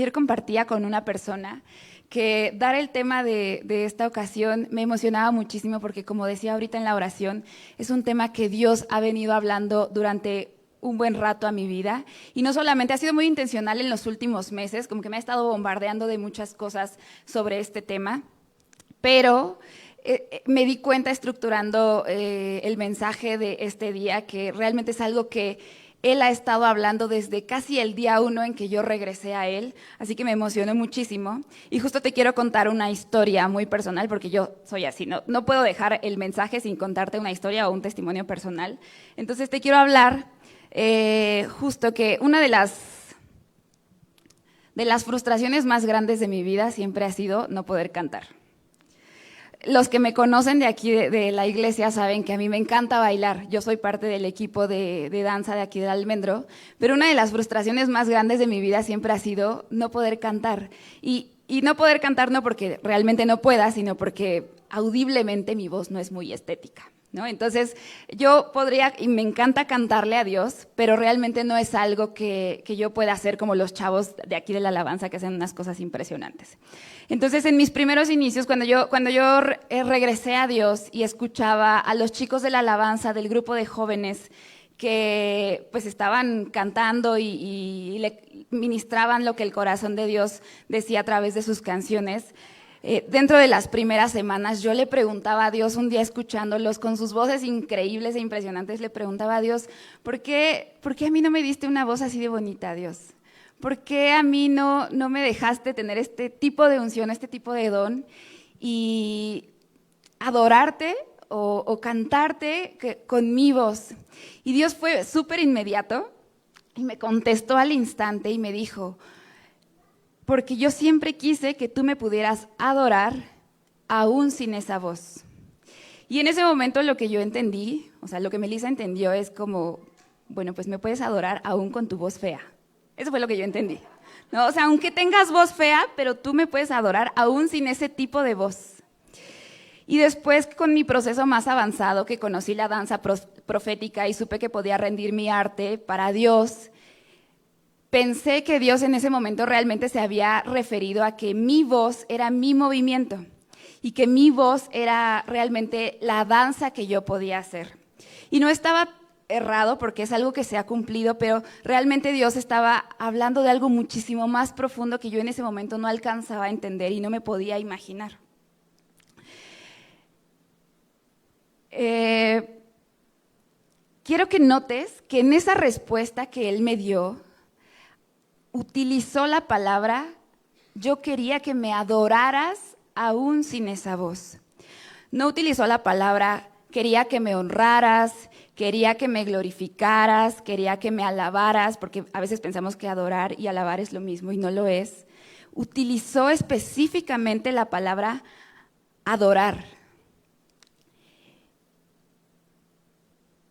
ayer compartía con una persona que dar el tema de esta ocasión me emocionaba muchísimo porque, como decía ahorita en la oración, es un tema que Dios ha venido hablando durante un buen rato a mi vida, y no solamente ha sido muy intencional en los últimos meses, como que me ha estado bombardeando de muchas cosas sobre este tema, pero me di cuenta estructurando el mensaje de este día que realmente es algo que Él ha estado hablando desde casi el día 1 en que yo regresé a Él, así que me emocionó muchísimo. Y justo te quiero contar una historia muy personal, porque yo soy así, no puedo dejar el mensaje sin contarte una historia o un testimonio personal. Entonces te quiero hablar justo que una de las frustraciones más grandes de mi vida siempre ha sido no poder cantar. Los que me conocen de aquí de la iglesia saben que a mí me encanta bailar. Yo soy parte del equipo de danza de aquí del Almendro, pero una de las frustraciones más grandes de mi vida siempre ha sido no poder cantar. Y no poder cantar no porque realmente no pueda, sino porque audiblemente mi voz no es muy estética, ¿no? Entonces yo podría, y me encanta cantarle a Dios, pero realmente no es algo que yo pueda hacer como los chavos de aquí de la alabanza que hacen unas cosas impresionantes. Entonces en mis primeros inicios, cuando yo regresé a Dios y escuchaba a los chicos de la alabanza del grupo de jóvenes que pues estaban cantando y le ministraban lo que el corazón de Dios decía a través de sus canciones, dentro de las primeras semanas yo le preguntaba a Dios, un día escuchándolos con sus voces increíbles e impresionantes, le preguntaba a Dios, ¿por qué a mí no me diste una voz así de bonita, Dios? ¿Por qué a mí no me dejaste tener este tipo de unción, este tipo de don y adorarte o cantarte con mi voz? Y Dios fue súper inmediato y me contestó al instante y me dijo, porque yo siempre quise que tú me pudieras adorar aún sin esa voz. Y en ese momento lo que yo entendí, o sea, lo que Melissa entendió es como, bueno, pues me puedes adorar aún con tu voz fea. Eso fue lo que yo entendí, ¿no? O sea, aunque tengas voz fea, pero tú me puedes adorar aún sin ese tipo de voz. Y después, con mi proceso más avanzado, que conocí la danza profética y supe que podía rendir mi arte para Dios, pensé que Dios en ese momento realmente se había referido a que mi voz era mi movimiento y que mi voz era realmente la danza que yo podía hacer. Y no estaba errado porque es algo que se ha cumplido, pero realmente Dios estaba hablando de algo muchísimo más profundo que yo en ese momento no alcanzaba a entender y no me podía imaginar. Quiero que notes que en esa respuesta que Él me dio, utilizó la palabra, yo quería que me adoraras aún sin esa voz. No utilizó la palabra, quería que me honraras, quería que me glorificaras, quería que me alabaras, porque a veces pensamos que adorar y alabar es lo mismo y no lo es. Utilizó específicamente la palabra adorar.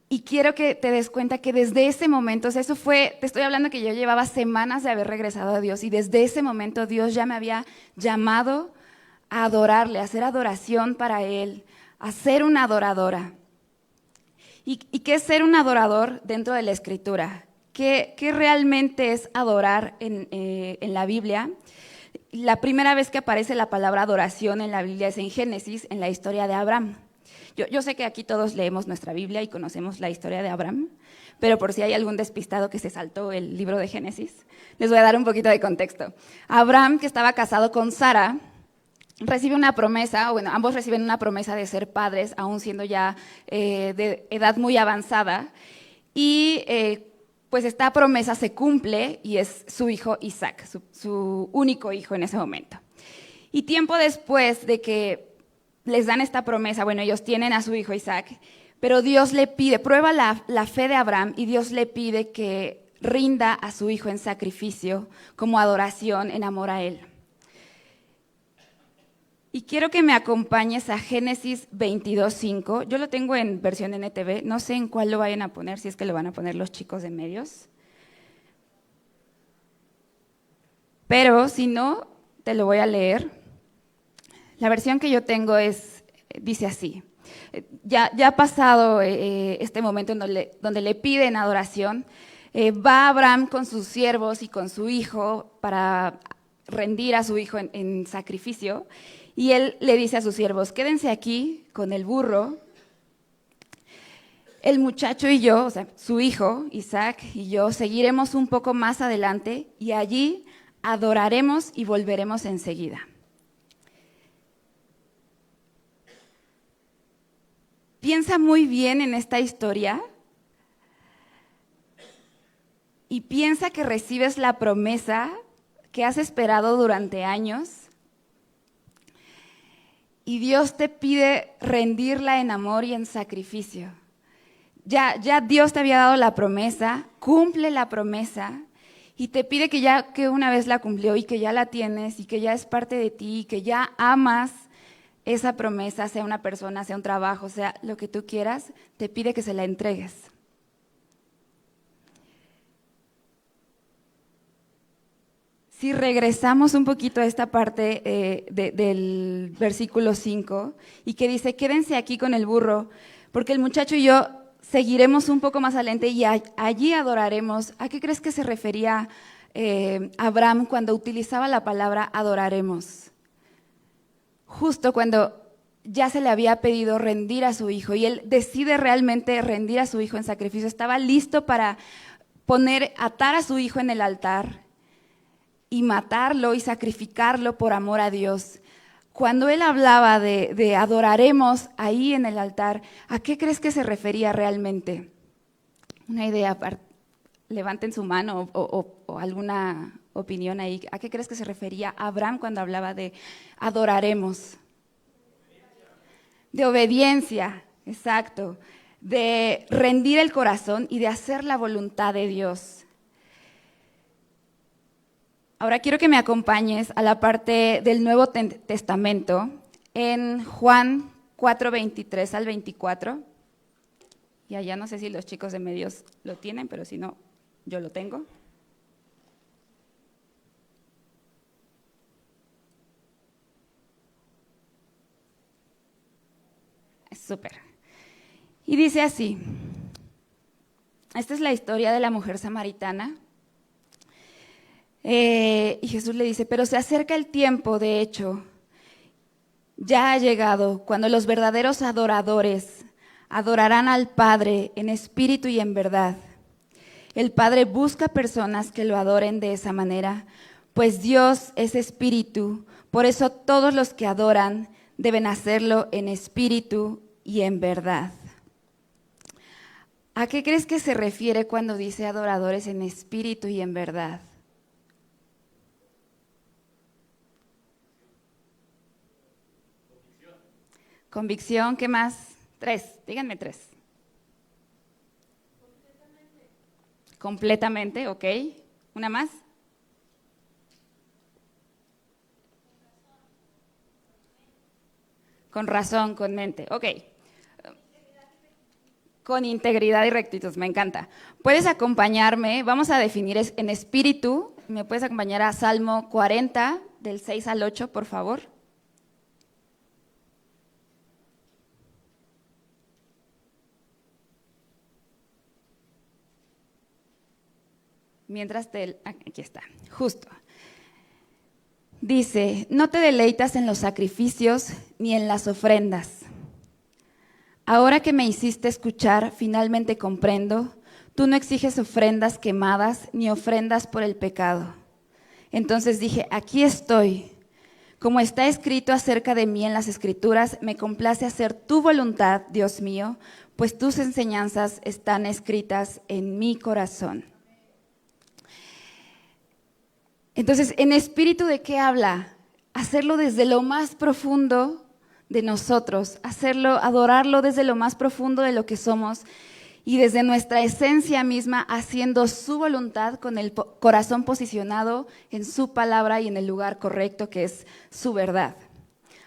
Y quiero que te des cuenta que desde ese momento, o sea, eso fue, te estoy hablando que yo llevaba semanas de haber regresado a Dios y desde ese momento Dios ya me había llamado a adorarle, a hacer adoración para Él, a ser una adoradora. ¿Y qué es ser un adorador dentro de la Escritura? ¿Qué realmente es adorar en la Biblia? La primera vez que aparece la palabra adoración en la Biblia es en Génesis, en la historia de Abraham. Yo sé que aquí todos leemos nuestra Biblia y conocemos la historia de Abraham, pero por si hay algún despistado que se saltó el libro de Génesis, les voy a dar un poquito de contexto. Abraham, que estaba casado con Sara, recibe una promesa, bueno, ambos reciben una promesa de ser padres, aún siendo ya de edad muy avanzada, y pues esta promesa se cumple y es su hijo Isaac, su único hijo en ese momento. Y tiempo después de que les dan esta promesa, bueno, ellos tienen a su hijo Isaac, pero Dios le pide, prueba la fe de Abraham y Dios le pide que rinda a su hijo en sacrificio como adoración en amor a él. Y quiero que me acompañes a Génesis 22:5. Yo lo tengo en versión NTV, no sé en cuál lo vayan a poner, si es que lo van a poner los chicos de medios. Pero si no, te lo voy a leer. La versión que yo tengo dice así, ya ha pasado este momento en donde le piden adoración, va Abraham con sus siervos y con su hijo para rendir a su hijo en sacrificio, y él le dice a sus siervos, quédense aquí con el burro, el muchacho y yo, o sea, su hijo, Isaac y yo, seguiremos un poco más adelante y allí adoraremos y volveremos enseguida. Piensa muy bien en esta historia y piensa que recibes la promesa que has esperado durante años y Dios te pide rendirla en amor y en sacrificio. Ya Dios te había dado la promesa, cumple la promesa y te pide que una vez la cumplió y que ya la tienes y que ya es parte de ti y que ya amas esa promesa, sea una persona, sea un trabajo, sea lo que tú quieras, te pide que se la entregues. Si regresamos un poquito a esta parte del versículo 5 y que dice, quédense aquí con el burro, porque el muchacho y yo seguiremos un poco más adelante y allí adoraremos. ¿A qué crees que se refería Abraham cuando utilizaba la palabra adoraremos? Justo cuando ya se le había pedido rendir a su hijo y él decide realmente rendir a su hijo en sacrificio, estaba listo para atar a su hijo en el altar y matarlo y sacrificarlo por amor a Dios. Cuando él hablaba de adoraremos ahí en el altar, ¿a qué crees que se refería realmente? Una idea, levanten su mano o alguna opinión ahí. ¿A qué crees que se refería Abraham cuando hablaba de adoraremos? De obediencia, exacto. De rendir el corazón y de hacer la voluntad de Dios. Ahora quiero que me acompañes a la parte del Nuevo Testamento en Juan 4, 23 al 24. Y allá no sé si los chicos de medios lo tienen, pero si no, yo lo tengo. Súper. Y dice así, esta es la historia de la mujer samaritana. Y Jesús le dice, pero se acerca el tiempo, de hecho, ya ha llegado, cuando los verdaderos adoradores adorarán al Padre en espíritu y en verdad. El Padre busca personas que lo adoren de esa manera, pues Dios es espíritu, por eso todos los que adoran deben hacerlo en espíritu y en verdad. ¿A qué crees que se refiere cuando dice adoradores en espíritu y en verdad? Convicción, ¿qué más? 3, díganme 3. Completamente, ok. ¿Una más? Con razón, con mente, ok. Con integridad y rectitud, me encanta. Puedes acompañarme, vamos a definir en espíritu, me puedes acompañar a Salmo 40, del 6 al 8, por favor. Mientras aquí está, justo. Dice, no te deleitas en los sacrificios ni en las ofrendas. Ahora que me hiciste escuchar, finalmente comprendo, tú no exiges ofrendas quemadas ni ofrendas por el pecado. Entonces dije, aquí estoy. Como está escrito acerca de mí en las Escrituras, me complace hacer tu voluntad, Dios mío, pues tus enseñanzas están escritas en mi corazón. Entonces, ¿en espíritu de qué habla? Hacerlo desde lo más profundo de nosotros, adorarlo desde lo más profundo de lo que somos y desde nuestra esencia misma, haciendo su voluntad con el corazón posicionado en su palabra y en el lugar correcto que es su verdad.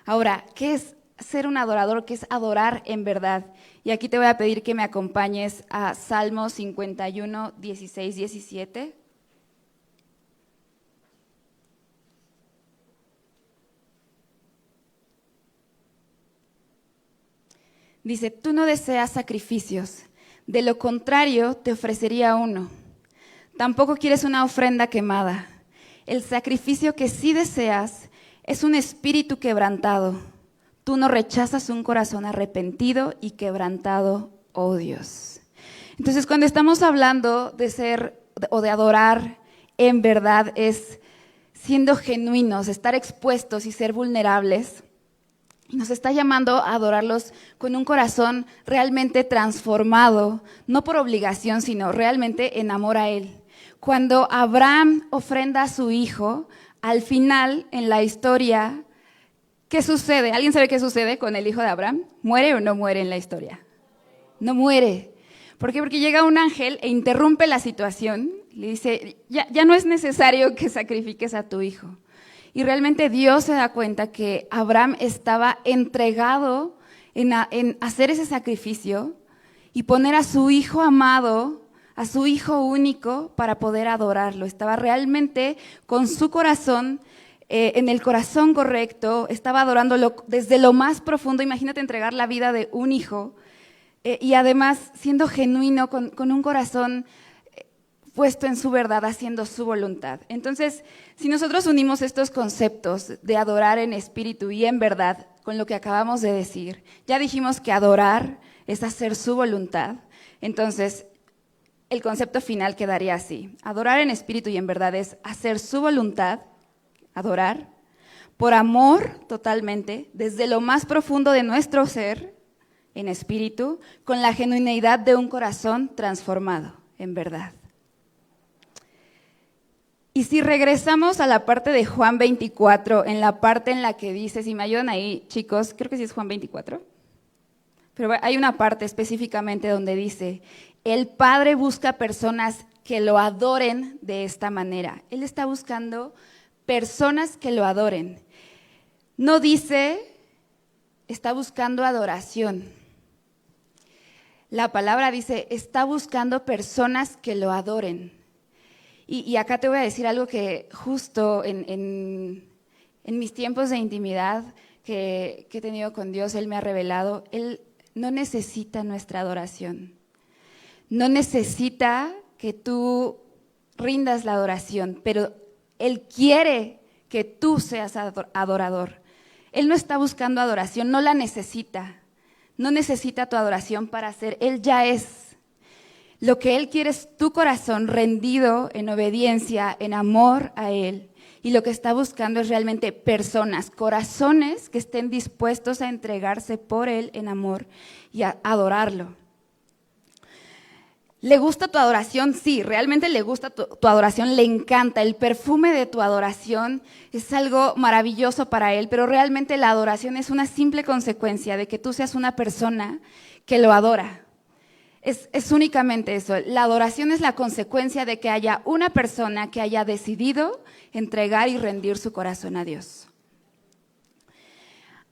Ahora, ¿qué es ser un adorador? ¿Qué es adorar en verdad? Y aquí te voy a pedir que me acompañes a Salmo 51, 16, 17. Dice, tú no deseas sacrificios, de lo contrario te ofrecería uno. Tampoco quieres una ofrenda quemada. el sacrificio que sí deseas es un espíritu quebrantado. Tú no rechazas un corazón arrepentido y quebrantado, oh Dios. Entonces, cuando estamos hablando de ser o de adorar en verdad, es siendo genuinos, estar expuestos y ser vulnerables. Y nos está llamando a adorarlos con un corazón realmente transformado, no por obligación, sino realmente en amor a Él. Cuando Abraham ofrenda a su hijo, al final en la historia, ¿qué sucede? ¿Alguien sabe qué sucede con el hijo de Abraham? ¿Muere o no muere en la historia? No muere. ¿Por qué? Porque llega un ángel e interrumpe la situación. Le dice, ya no es necesario que sacrifiques a tu hijo. Y realmente Dios se da cuenta que Abraham estaba entregado en hacer ese sacrificio y poner a su hijo amado, a su hijo único, para poder adorarlo. Estaba realmente con su corazón, en el corazón correcto, estaba adorándolo desde lo más profundo. Imagínate entregar la vida de un hijo y además siendo genuino, con un corazón puesto en su verdad, haciendo su voluntad. Entonces, si nosotros unimos estos conceptos de adorar en espíritu y en verdad con lo que acabamos de decir, ya dijimos que adorar es hacer su voluntad. Entonces, el concepto final quedaría así: adorar en espíritu y en verdad es hacer su voluntad, adorar, por amor totalmente, desde lo más profundo de nuestro ser, en espíritu, con la genuinidad de un corazón transformado, en verdad. Y si regresamos a la parte de Juan 24, en la parte en la que dice, si me ayudan ahí, chicos, creo que sí es Juan 24, pero hay una parte específicamente donde dice, el Padre busca personas que lo adoren de esta manera. Él está buscando personas que lo adoren. No dice, está buscando adoración. La palabra dice, está buscando personas que lo adoren. Y acá te voy a decir algo que justo en mis tiempos de intimidad que he tenido con Dios, Él me ha revelado, Él no necesita nuestra adoración. No necesita que tú rindas la adoración, pero Él quiere que tú seas adorador. Él no está buscando adoración, no la necesita. No necesita tu adoración para ser, Él ya es. Lo que Él quiere es tu corazón rendido en obediencia, en amor a Él. Y lo que está buscando es realmente personas, corazones que estén dispuestos a entregarse por Él en amor y a adorarlo. ¿Le gusta tu adoración? Sí, realmente le gusta tu adoración, le encanta. El perfume de tu adoración es algo maravilloso para Él, pero realmente la adoración es una simple consecuencia de que tú seas una persona que lo adora. Es únicamente eso. La adoración es la consecuencia de que haya una persona que haya decidido entregar y rendir su corazón a Dios.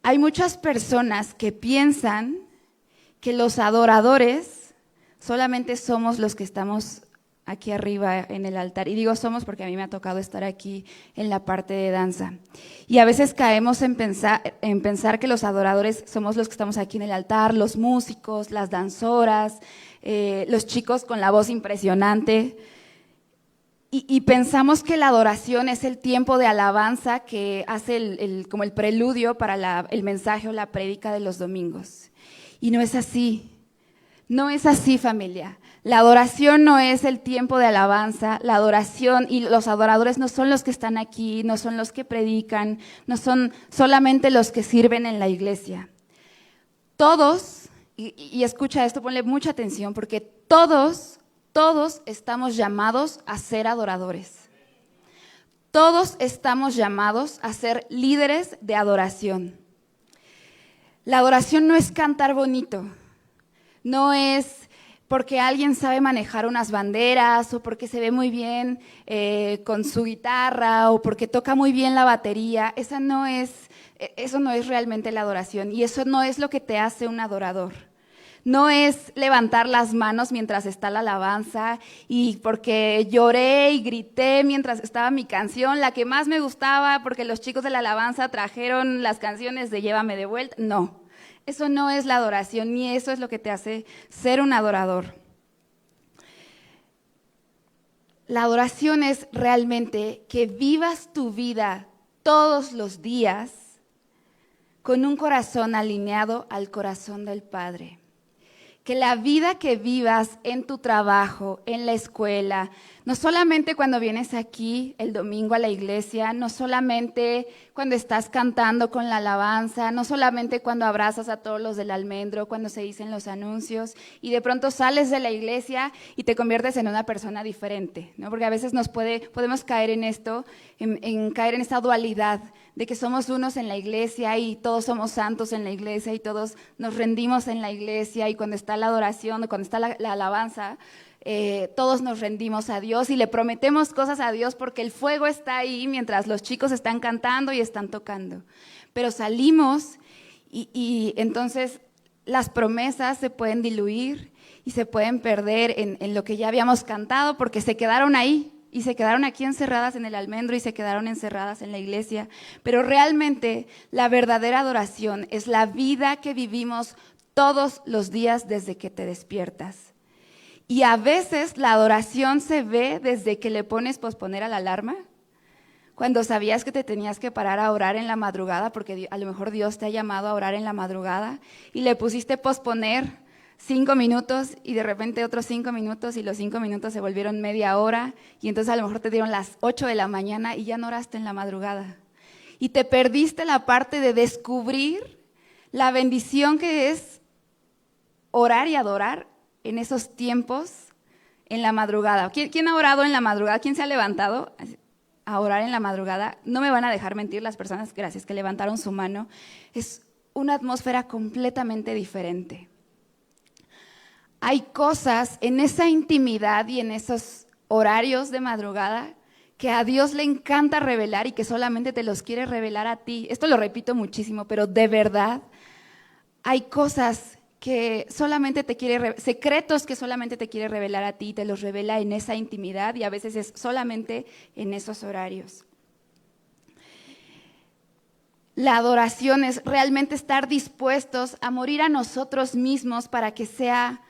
Hay muchas personas que piensan que los adoradores solamente somos los que estamos aquí arriba en el altar. Y digo somos porque a mí me ha tocado estar aquí en la parte de danza. Y a veces caemos en pensar que los adoradores somos los que estamos aquí en el altar, los músicos, las danzoras, los chicos con la voz impresionante. Y pensamos que la adoración es el tiempo de alabanza que hace como el preludio para el mensaje o la prédica de los domingos. Y no es así. No es así, familia. La adoración no es el tiempo de alabanza. La adoración y los adoradores no son los que están aquí, no son los que predican, no son solamente los que sirven en la iglesia. Todos, y escucha esto, ponle mucha atención, porque todos estamos llamados a ser adoradores. Todos estamos llamados a ser líderes de adoración. La adoración no es cantar bonito. No es porque alguien sabe manejar unas banderas o porque se ve muy bien con su guitarra o porque toca muy bien la batería. Eso no es realmente la adoración y eso no es lo que te hace un adorador. No es levantar las manos mientras está la alabanza y porque lloré y grité mientras estaba mi canción, la que más me gustaba porque los chicos de la alabanza trajeron las canciones de Llévame de vuelta. No. Eso no es la adoración, ni eso es lo que te hace ser un adorador. la adoración es realmente que vivas tu vida todos los días con un corazón alineado al corazón del Padre. Que la vida que vivas en tu trabajo, en la escuela, no solamente cuando vienes aquí el domingo a la iglesia, no solamente cuando estás cantando con la alabanza, no solamente cuando abrazas a todos los del almendro, cuando se dicen los anuncios y de pronto sales de la iglesia y te conviertes en una persona diferente, ¿no? Porque a veces podemos caer en esto, en caer en esta dualidad de que somos unos en la iglesia y todos somos santos en la iglesia y todos nos rendimos en la iglesia y cuando está la adoración, cuando está la alabanza, todos nos rendimos a Dios y le prometemos cosas a Dios porque el fuego está ahí mientras los chicos están cantando y están tocando. Pero salimos y entonces las promesas se pueden diluir y se pueden perder en lo que ya habíamos cantado porque se quedaron ahí. Y se quedaron aquí encerradas en el almendro y se quedaron encerradas en la iglesia. Pero realmente la verdadera adoración es la vida que vivimos todos los días desde que te despiertas. Y a veces la adoración se ve desde que le pones posponer a la alarma, cuando sabías que te tenías que parar a orar en la madrugada, porque a lo mejor Dios te ha llamado a orar en la madrugada, y le pusiste posponer 5 minutos y de repente otros 5 minutos y los 5 minutos se volvieron media hora y entonces a lo mejor te dieron las 8 de la mañana y ya no oraste en la madrugada. Y te perdiste la parte de descubrir la bendición que es orar y adorar en esos tiempos en la madrugada. ¿Quién ha orado en la madrugada? ¿Quién se ha levantado a orar en la madrugada? No me van a dejar mentir las personas, gracias, que levantaron su mano. Es una atmósfera completamente diferente. Hay cosas en esa intimidad y en esos horarios de madrugada que a Dios le encanta revelar y que solamente te los quiere revelar a ti. Esto lo repito muchísimo, pero de verdad hay cosas que solamente te quiere, secretos que solamente te quiere revelar a ti, te los revela en esa intimidad y a veces es solamente en esos horarios. La adoración es realmente estar dispuestos a morir a nosotros mismos para que sea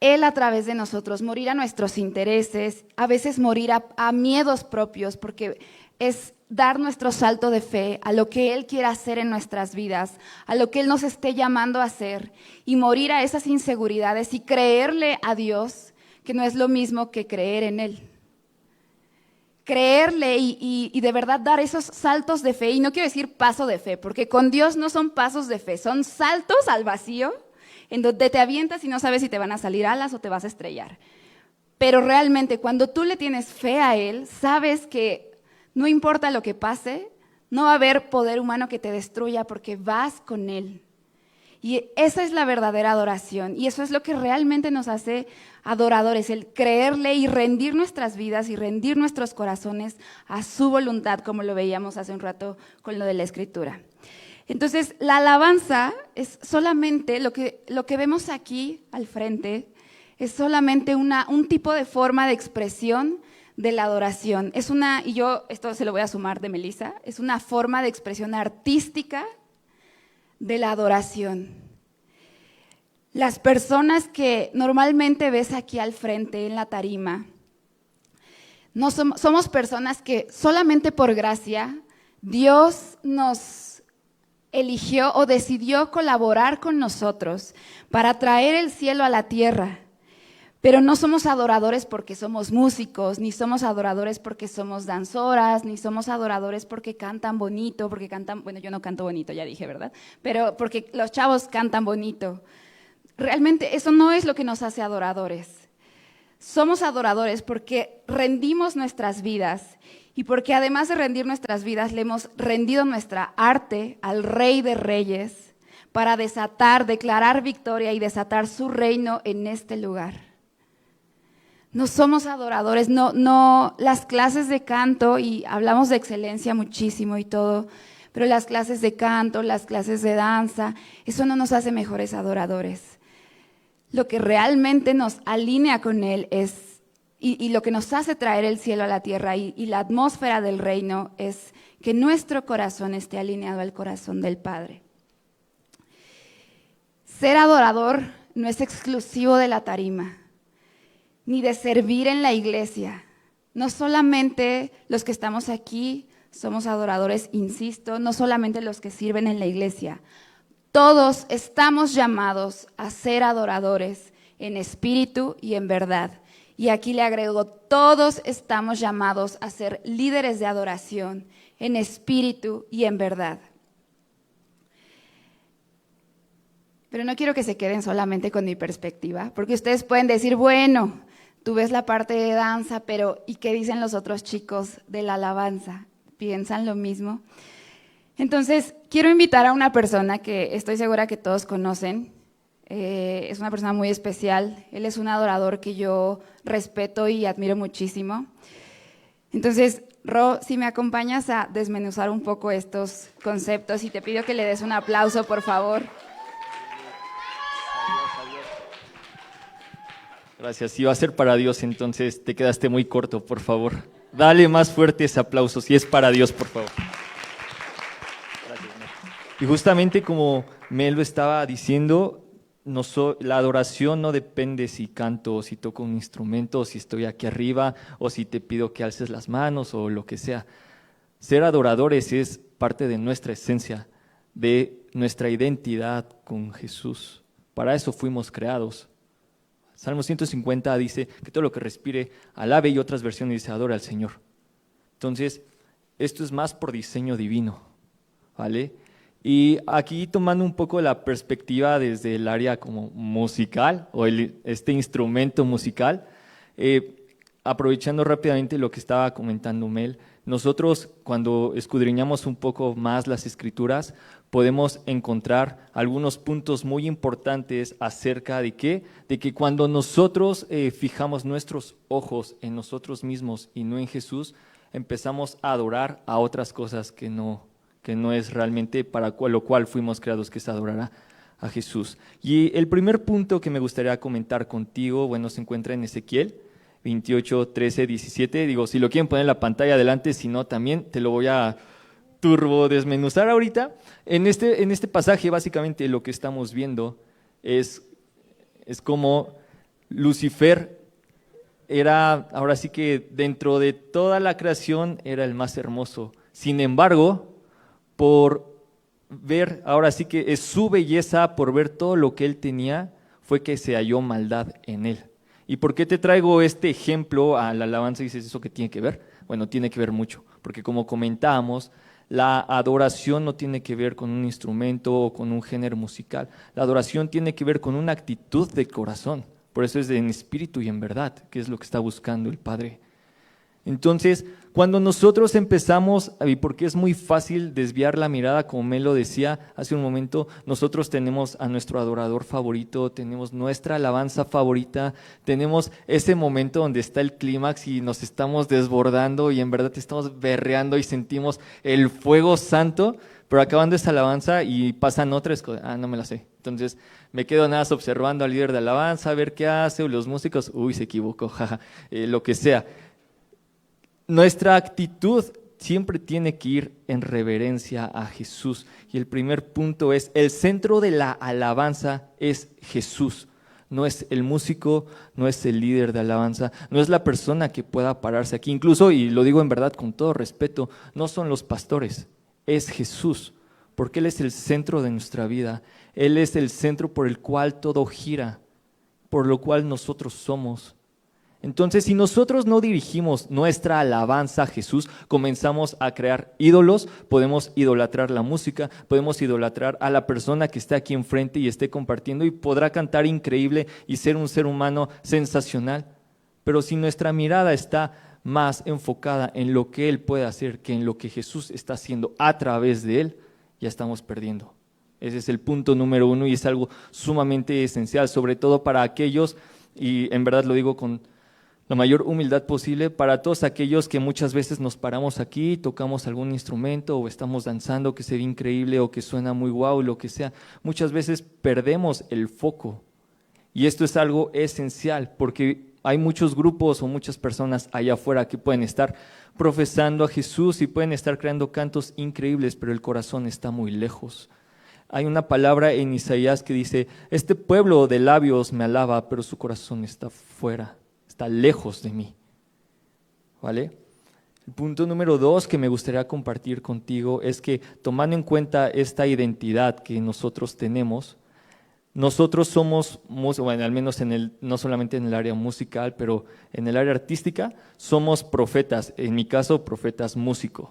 Él a través de nosotros, morir a nuestros intereses, a veces morir a miedos propios, porque es dar nuestro salto de fe a lo que Él quiera hacer en nuestras vidas, a lo que Él nos esté llamando a hacer, y morir a esas inseguridades y creerle a Dios, que no es lo mismo que creer en Él. Creerle y de verdad dar esos saltos de fe, y no quiero decir paso de fe, porque con Dios no son pasos de fe, son saltos al vacío, en donde te avientas y no sabes si te van a salir alas o te vas a estrellar. Pero realmente cuando tú le tienes fe a Él, sabes que no importa lo que pase, no va a haber poder humano que te destruya porque vas con Él. Y esa es la verdadera adoración y eso es lo que realmente nos hace adoradores, el creerle y rendir nuestras vidas y rendir nuestros corazones a su voluntad, como lo veíamos hace un rato con lo de la Escritura. Entonces, la alabanza es solamente, lo que vemos aquí al frente, es solamente un tipo de forma de expresión de la adoración. Y yo esto se lo voy a sumar de Melissa, es una forma de expresión artística de la adoración. Las personas que normalmente ves aquí al frente en la tarima, no somos personas que solamente por gracia Dios nos eligió o decidió colaborar con nosotros para traer el cielo a la tierra. Pero no somos adoradores porque somos músicos, ni somos adoradores porque somos danzoras, ni somos adoradores porque cantan bonito, bueno, yo no canto bonito, ya dije, ¿verdad? Pero porque los chavos cantan bonito. Realmente eso no es lo que nos hace adoradores. Somos adoradores porque rendimos nuestras vidas y porque además de rendir nuestras vidas, le hemos rendido nuestra arte al Rey de Reyes para declarar victoria y desatar su reino en este lugar. No somos adoradores, no las clases de canto, y hablamos de excelencia muchísimo y todo, pero las clases de canto, las clases de danza, eso no nos hace mejores adoradores. Lo que realmente nos alinea con Él y lo que nos hace traer el cielo a la tierra y la atmósfera del reino es que nuestro corazón esté alineado al corazón del Padre. Ser adorador no es exclusivo de la tarima. ni de servir en la iglesia. No solamente los que estamos aquí somos adoradores, insisto, no solamente los que sirven en la iglesia. Todos estamos llamados a ser adoradores en espíritu y en verdad. Y aquí le agrego, todos estamos llamados a ser líderes de adoración en espíritu y en verdad. Pero no quiero que se queden solamente con mi perspectiva, porque ustedes pueden decir, bueno, tú ves la parte de danza, pero ¿y qué dicen los otros chicos de la alabanza? ¿Piensan lo mismo? Entonces, quiero invitar a una persona que estoy segura que todos conocen. Es una persona muy especial. Él es un adorador que yo respeto y admiro muchísimo. Entonces, Ro, si me acompañas a desmenuzar un poco estos conceptos y te pido que le des un aplauso, por favor. Gracias. Si va a ser para Dios, entonces te quedaste muy corto, por favor. Dale más fuerte ese aplauso, si es para Dios, por favor. Gracias, Mel. Y justamente como Mel lo estaba diciendo, la adoración no depende si canto o si toco un instrumento, o si estoy aquí arriba, o si te pido que alces las manos o lo que sea. Ser adoradores es parte de nuestra esencia, de nuestra identidad con Jesús. Para eso fuimos creados. Salmo 150 dice que todo lo que respire alabe, y otras versiones dice adora al Señor. Entonces, esto es más por diseño divino, ¿vale? Y aquí tomando un poco la perspectiva desde el área como musical o este instrumento musical, aprovechando rápidamente lo que estaba comentando Mel, nosotros cuando escudriñamos un poco más las Escrituras podemos encontrar algunos puntos muy importantes acerca de ¿qué? De que cuando nosotros fijamos nuestros ojos en nosotros mismos y no en Jesús, empezamos a adorar a otras cosas que no es realmente para lo cual fuimos creados, que es adorar a Jesús. Y el primer punto que me gustaría comentar contigo, bueno, se encuentra en Ezequiel 28, 13, 17. Digo, si lo quieren poner en la pantalla adelante, si no también te lo voy a turbo desmenuzar ahorita. En este pasaje básicamente lo que estamos viendo es como Lucifer era, ahora sí que dentro de toda la creación era el más hermoso. Sin embargo, por ver, ahora sí que es su belleza, por ver todo lo que él tenía, fue que se halló maldad en él. ¿Y por qué te traigo este ejemplo a la alabanza? Dices, ¿eso qué tiene que ver? Bueno, tiene que ver mucho, porque como comentábamos, la adoración no tiene que ver con un instrumento o con un género musical. La adoración tiene que ver con una actitud de corazón. Por eso es en espíritu y en verdad, que es lo que está buscando el Padre. Entonces, cuando nosotros empezamos, y porque es muy fácil desviar la mirada, como me lo decía hace un momento, nosotros tenemos a nuestro adorador favorito, tenemos nuestra alabanza favorita, tenemos ese momento donde está el clímax y nos estamos desbordando y en verdad estamos berreando y sentimos el fuego santo, pero acabando esa alabanza y pasan otras cosas, no me la sé. Entonces me quedo nada más observando al líder de alabanza, a ver qué hace, o los músicos, se equivocó, jaja, lo que sea. Nuestra actitud siempre tiene que ir en reverencia a Jesús. Y el primer punto es, el centro de la alabanza es Jesús. No es el músico, no es el líder de alabanza, no es la persona que pueda pararse aquí. Incluso, y lo digo en verdad con todo respeto, no son los pastores, es Jesús. Porque Él es el centro de nuestra vida. Él es el centro por el cual todo gira, por lo cual nosotros somos. Entonces, si nosotros no dirigimos nuestra alabanza a Jesús, comenzamos a crear ídolos, podemos idolatrar la música, podemos idolatrar a la persona que está aquí enfrente y esté compartiendo y podrá cantar increíble y ser un ser humano sensacional. Pero si nuestra mirada está más enfocada en lo que Él puede hacer que en lo que Jesús está haciendo a través de Él, ya estamos perdiendo. Ese es el punto número 1 y es algo sumamente esencial, sobre todo para aquellos, y en verdad lo digo con la mayor humildad posible, para todos aquellos que muchas veces nos paramos aquí, tocamos algún instrumento o estamos danzando que se ve increíble o que suena muy guau, lo que sea. Muchas veces perdemos el foco y esto es algo esencial porque hay muchos grupos o muchas personas allá afuera que pueden estar profesando a Jesús y pueden estar creando cantos increíbles, pero el corazón está muy lejos. Hay una palabra en Isaías que dice, este pueblo de labios me alaba, pero su corazón está fuera. está lejos de mí, ¿vale? El punto número 2 que me gustaría compartir contigo es que, tomando en cuenta esta identidad que nosotros tenemos, nosotros somos, bueno, al menos no solamente en el área musical, pero en el área artística, somos profetas, en mi caso, profetas músicos,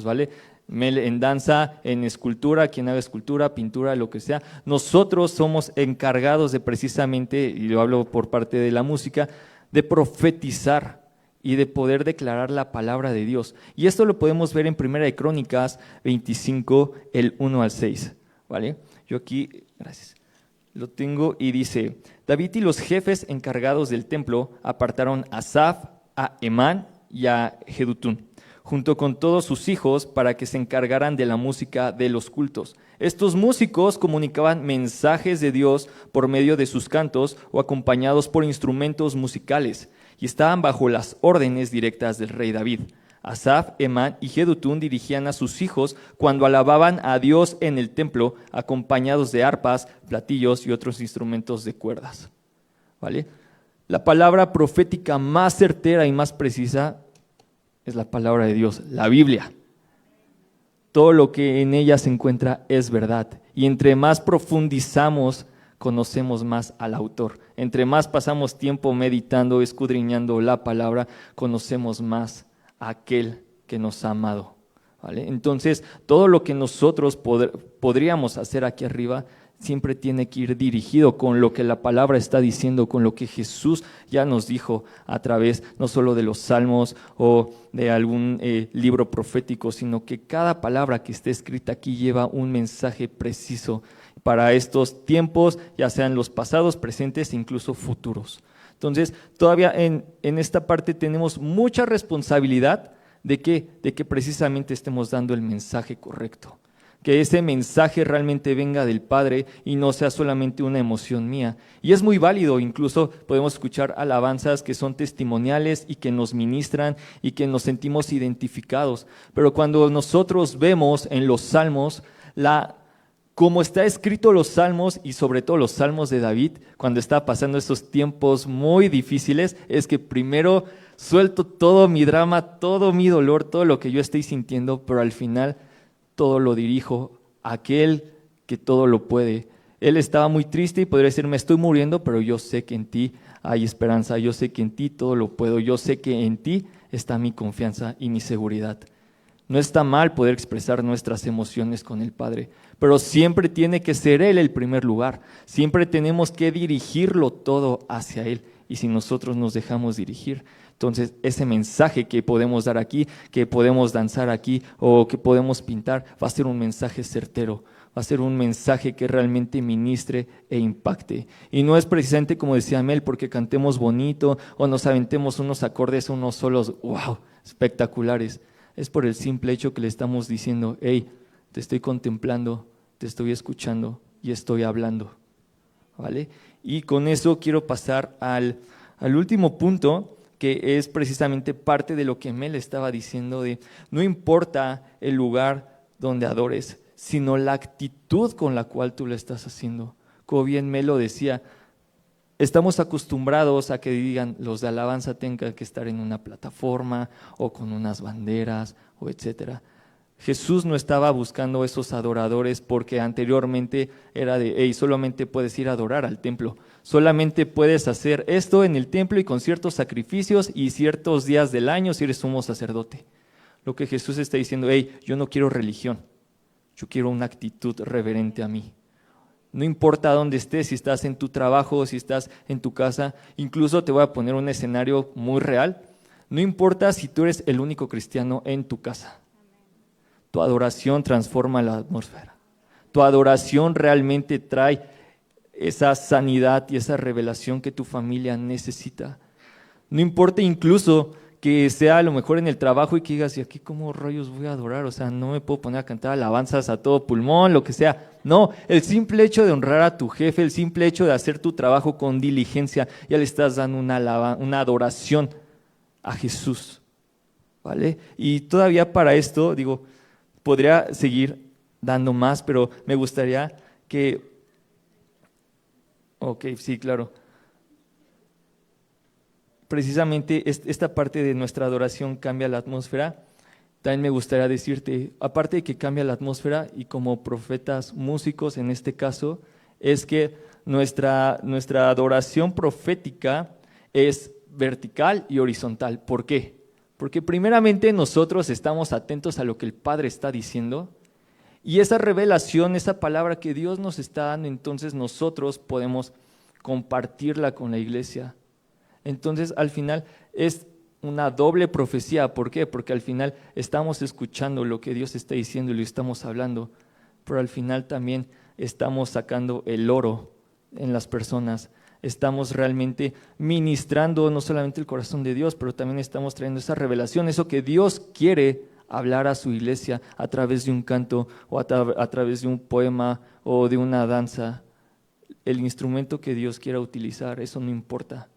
¿vale? En danza, en escultura, quien haga escultura, pintura, lo que sea, nosotros somos encargados de precisamente, y lo hablo por parte de la música, de profetizar y de poder declarar la palabra de Dios. Y esto lo podemos ver en 1 Crónicas 25, el 1 al 6, ¿vale? Yo aquí, gracias, lo tengo y dice: David y los jefes encargados del templo apartaron a Asaf, a Emán y a Jedutún, junto con todos sus hijos, para que se encargaran de la música de los cultos. Estos músicos comunicaban mensajes de Dios por medio de sus cantos o acompañados por instrumentos musicales, y estaban bajo las órdenes directas del rey David. Asaf, Emán y Jedutún dirigían a sus hijos cuando alababan a Dios en el templo, acompañados de arpas, platillos y otros instrumentos de cuerdas, ¿vale? La palabra profética más certera y más precisa es la palabra de Dios, la Biblia. Todo lo que en ella se encuentra es verdad. Y entre más profundizamos, conocemos más al autor. Entre más pasamos tiempo meditando, escudriñando la palabra, conocemos más a aquel que nos ha amado, ¿vale? Entonces, todo lo que nosotros podríamos hacer aquí arriba siempre tiene que ir dirigido con lo que la palabra está diciendo, con lo que Jesús ya nos dijo a través no solo de los salmos o de algún libro profético, sino que cada palabra que esté escrita aquí lleva un mensaje preciso para estos tiempos, ya sean los pasados, presentes e incluso futuros. Entonces, todavía en esta parte tenemos mucha responsabilidad de que precisamente estemos dando el mensaje correcto. Que ese mensaje realmente venga del Padre y no sea solamente una emoción mía. Y es muy válido, incluso podemos escuchar alabanzas que son testimoniales y que nos ministran y que nos sentimos identificados. Pero cuando nosotros vemos en los salmos, como está escrito los salmos y sobre todo los salmos de David, cuando está pasando esos tiempos muy difíciles, es que primero suelto todo mi drama, todo mi dolor, todo lo que yo estoy sintiendo, pero al final todo lo dirijo a aquel que todo lo puede. Él estaba muy triste y podría decir: me estoy muriendo, pero yo sé que en ti hay esperanza, yo sé que en ti todo lo puedo, yo sé que en ti está mi confianza y mi seguridad. No está mal poder expresar nuestras emociones con el Padre, pero siempre tiene que ser Él el primer lugar. Siempre tenemos que dirigirlo todo hacia Él. Y si nosotros nos dejamos dirigir, entonces ese mensaje que podemos dar aquí, que podemos danzar aquí o que podemos pintar, va a ser un mensaje certero, va a ser un mensaje que realmente ministre e impacte. Y no es precisamente, como decía Mel, porque cantemos bonito o nos aventemos unos acordes, unos solos, wow, espectaculares. Es por el simple hecho que le estamos diciendo: hey, te estoy contemplando, te estoy escuchando y estoy hablando, ¿vale? Y con eso quiero pasar al último punto, que es precisamente parte de lo que Mel estaba diciendo, de no importa el lugar donde adores, sino la actitud con la cual tú lo estás haciendo. Como bien Mel lo decía, estamos acostumbrados a que digan los de alabanza tengan que estar en una plataforma o con unas banderas o etcétera. Jesús no estaba buscando esos adoradores porque anteriormente era de: hey, solamente puedes ir a adorar al templo, solamente puedes hacer esto en el templo y con ciertos sacrificios y ciertos días del año si eres sumo sacerdote. Lo que Jesús está diciendo: hey, yo no quiero religión, yo quiero una actitud reverente a mí. No importa dónde estés, si estás en tu trabajo, si estás en tu casa, incluso te voy a poner un escenario muy real. No importa si tú eres el único cristiano en tu casa. Tu adoración transforma la atmósfera. Tu adoración realmente trae esa sanidad y esa revelación que tu familia necesita. No importa incluso que sea a lo mejor en el trabajo y que digas: ¿y aquí cómo rayos voy a adorar? O sea, no me puedo poner a cantar alabanzas a todo pulmón, lo que sea. No, el simple hecho de honrar a tu jefe, el simple hecho de hacer tu trabajo con diligencia, ya le estás dando una adoración a Jesús, ¿vale? Y todavía para esto, digo, podría seguir dando más, pero me gustaría que... Ok, sí, claro. precisamente esta parte de nuestra adoración cambia la atmósfera. También me gustaría decirte, aparte de que cambia la atmósfera y como profetas músicos en este caso, es que nuestra adoración profética es vertical y horizontal. ¿Por qué? Porque primeramente nosotros estamos atentos a lo que el Padre está diciendo y esa revelación, esa palabra que Dios nos está dando, entonces nosotros podemos compartirla con la iglesia. Entonces al final es una doble profecía. ¿Por qué? Porque al final estamos escuchando lo que Dios está diciendo y lo estamos hablando, pero al final también estamos sacando el oro en las personas. Estamos realmente ministrando no solamente el corazón de Dios, pero también estamos trayendo esa revelación, eso que Dios quiere hablar a su iglesia a través de un canto o a través de un poema o de una danza. El instrumento que Dios quiera utilizar, eso no importa.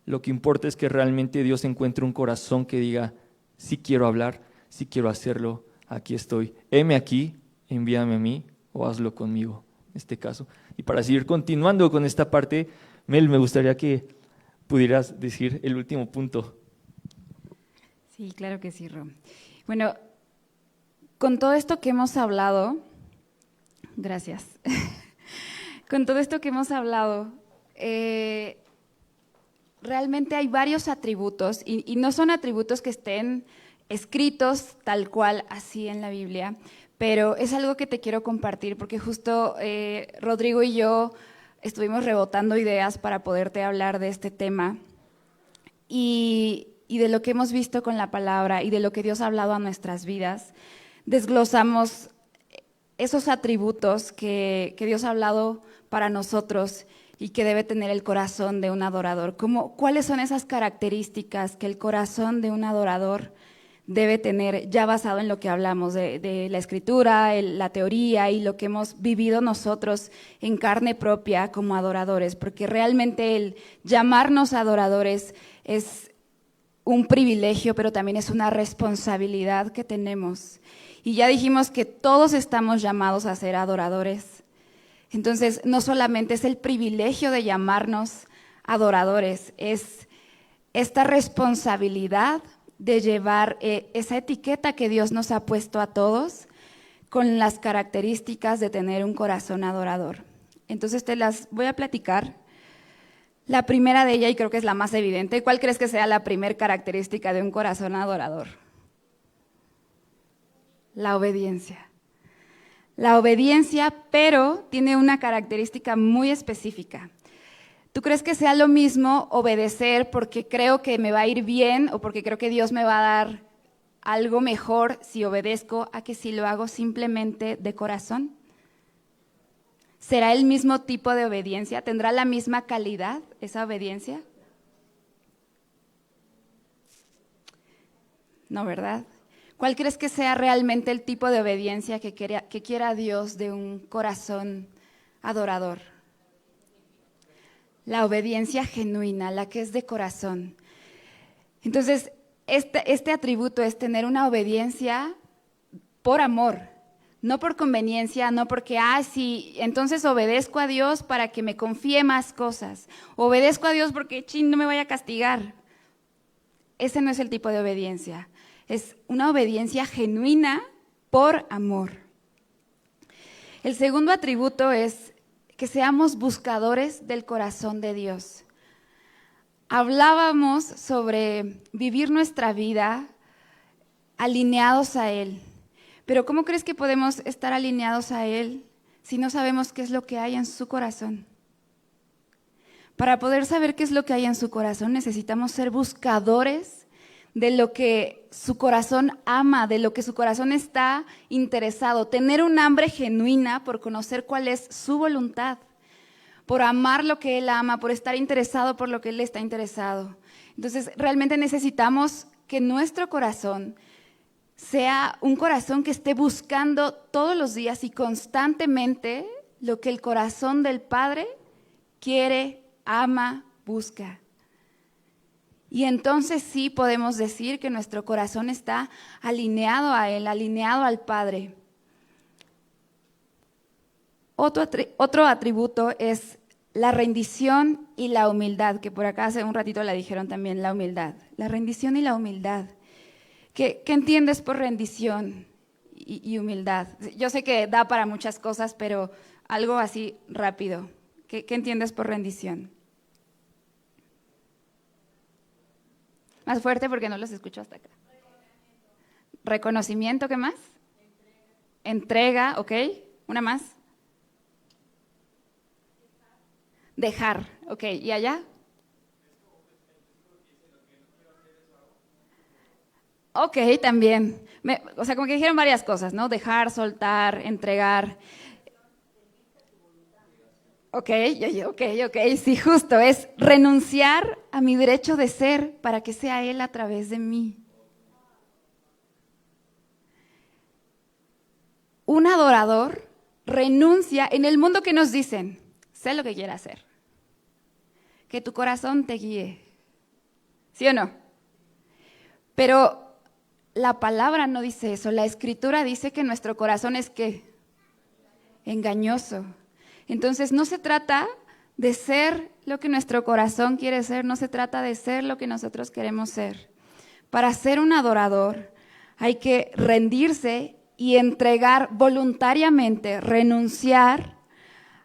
Lo que importa es que realmente Dios encuentre un corazón que diga, sí quiero hablar, sí quiero hacerlo, aquí estoy. Heme aquí, envíame a mí o hazlo conmigo, en este caso. Y para seguir continuando con esta parte, Mel, me gustaría que pudieras decir el último punto. Sí, claro que sí, Ro. Bueno, con todo esto que hemos hablado, gracias. Con todo esto que hemos hablado, realmente hay varios atributos y no son atributos que estén escritos tal cual así en la Biblia, pero es algo que te quiero compartir porque justo Rodrigo y yo estuvimos rebotando ideas para poderte hablar de este tema y de lo que hemos visto con la palabra y de lo que Dios ha hablado a nuestras vidas. Desglosamos esos atributos que Dios ha hablado para nosotros y que debe tener el corazón de un adorador. ¿Cuáles son esas características que el corazón de un adorador debe tener, ya basado en lo que hablamos de la escritura, la teoría y lo que hemos vivido nosotros en carne propia como adoradores? Porque realmente el llamarnos adoradores es un privilegio, pero también es una responsabilidad que tenemos. Y ya dijimos que todos estamos llamados a ser adoradores. Entonces, no solamente es el privilegio de llamarnos adoradores, es esta responsabilidad de llevar esa etiqueta que Dios nos ha puesto a todos con las características de tener un corazón adorador. Entonces, te las voy a platicar. La primera de ellas, y creo que es la más evidente, ¿cuál crees que sea la primera característica de un corazón adorador? La obediencia. La obediencia, pero tiene una característica muy específica. ¿Tú crees que sea lo mismo obedecer porque creo que me va a ir bien o porque creo que Dios me va a dar algo mejor si obedezco a que si lo hago simplemente de corazón? ¿Será el mismo tipo de obediencia? ¿Tendrá la misma calidad esa obediencia? No, ¿verdad? ¿Cuál crees que sea realmente el tipo de obediencia que quiera Dios de un corazón adorador? La obediencia genuina, la que es de corazón. Entonces, este atributo es tener una obediencia por amor, no por conveniencia, no porque, sí, entonces obedezco a Dios para que me confíe más cosas. Obedezco a Dios porque, no me vaya a castigar. Ese no es el tipo de obediencia. Es una obediencia genuina por amor. El segundo atributo es que seamos buscadores del corazón de Dios. Hablábamos sobre vivir nuestra vida alineados a Él. Pero ¿cómo crees que podemos estar alineados a Él si no sabemos qué es lo que hay en su corazón? Para poder saber qué es lo que hay en su corazón, necesitamos ser buscadores de lo que su corazón ama, de lo que su corazón está interesado, tener un hambre genuina por conocer cuál es su voluntad, por amar lo que Él ama, por estar interesado por lo que Él está interesado. Entonces, realmente necesitamos que nuestro corazón sea un corazón que esté buscando todos los días y constantemente lo que el corazón del Padre quiere, ama, busca. Y entonces sí podemos decir que nuestro corazón está alineado a Él, alineado al Padre. Otro atributo es la rendición y la humildad, que por acá hace un ratito la dijeron también, la humildad. La rendición y la humildad. ¿Qué entiendes por rendición y humildad? Yo sé que da para muchas cosas, pero algo así rápido. ¿Qué entiendes por rendición? Más fuerte porque no los escucho hasta acá. Reconocimiento, ¿qué más? Entrega, ¿ok? Una más. Dejar, ¿ok? ¿Y allá? Ok, también. O sea, como que dijeron varias cosas, ¿no? Dejar, soltar, entregar. Ok, ok, sí, justo, es renunciar a mi derecho de ser para que sea Él a través de mí. Un adorador renuncia en el mundo que nos dicen, sé lo que quiera hacer, que tu corazón te guíe, ¿sí o no? Pero la palabra no dice eso, la escritura dice que nuestro corazón es ¿qué? Engañoso. Entonces no se trata de ser lo que nuestro corazón quiere ser, no se trata de ser lo que nosotros queremos ser. Para ser un adorador hay que rendirse y entregar voluntariamente, renunciar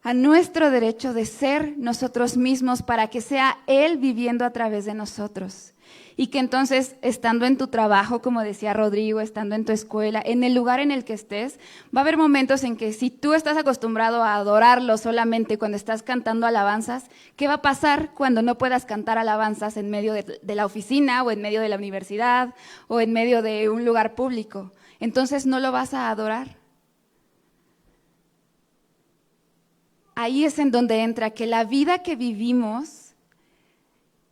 a nuestro derecho de ser nosotros mismos para que sea Él viviendo a través de nosotros. Y que entonces, estando en tu trabajo, como decía Rodrigo, estando en tu escuela, en el lugar en el que estés, va a haber momentos en que si tú estás acostumbrado a adorarlo solamente cuando estás cantando alabanzas, ¿qué va a pasar cuando no puedas cantar alabanzas en medio de la oficina o en medio de la universidad o en medio de un lugar público? Entonces no lo vas a adorar. Ahí es en donde entra que la vida que vivimos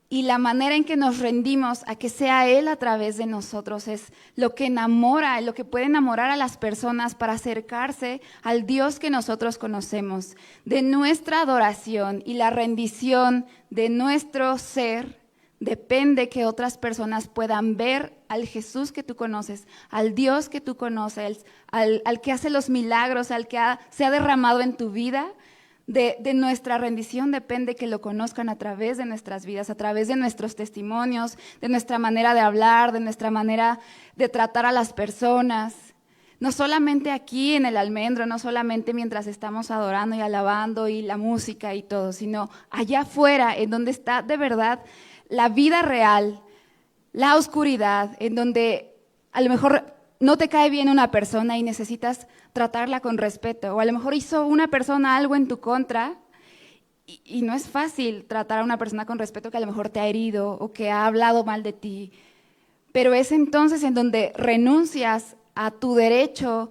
y la manera en que nos rendimos a que sea Él a través de nosotros es lo que enamora, lo que puede enamorar a las personas para acercarse al Dios que nosotros conocemos. De nuestra adoración y la rendición de nuestro ser depende que otras personas puedan ver al Jesús que tú conoces, al Dios que tú conoces, al que hace los milagros, al que se ha derramado en tu vida. De nuestra rendición depende que lo conozcan a través de nuestras vidas, a través de nuestros testimonios, de nuestra manera de hablar, de nuestra manera de tratar a las personas. No solamente aquí en el almendro, no solamente mientras estamos adorando y alabando y la música y todo, sino allá afuera, en donde está de verdad la vida real, la oscuridad, en donde a lo mejor no te cae bien una persona y necesitas tratarla con respeto, o a lo mejor hizo una persona algo en tu contra y no es fácil tratar a una persona con respeto que a lo mejor te ha herido o que ha hablado mal de ti, pero es entonces en donde renuncias a tu derecho,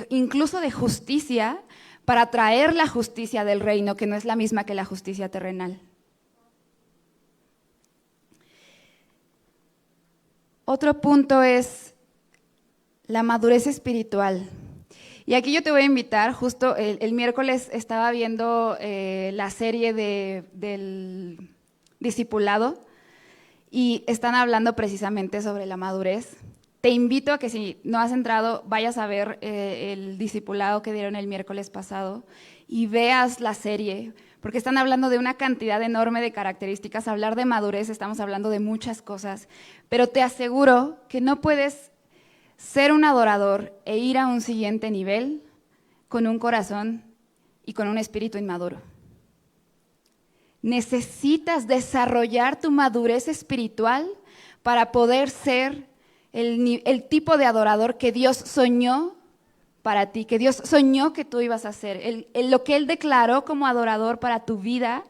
incluso de justicia, para traer la justicia del reino, que no es la misma que la justicia terrenal. Otro punto es la madurez espiritual. Y aquí yo te voy a invitar, justo el miércoles estaba viendo la serie del discipulado y están hablando precisamente sobre la madurez. Te invito a que si no has entrado, vayas a ver el discipulado que dieron el miércoles pasado y veas la serie, porque están hablando de una cantidad enorme de características. Hablar de madurez, estamos hablando de muchas cosas, pero te aseguro que no puedes ser un adorador e ir a un siguiente nivel con un corazón y con un espíritu inmaduro. Necesitas desarrollar tu madurez espiritual para poder ser el tipo de adorador que Dios soñó para ti, que Dios soñó que tú ibas a ser. Lo que Él declaró como adorador para tu vida,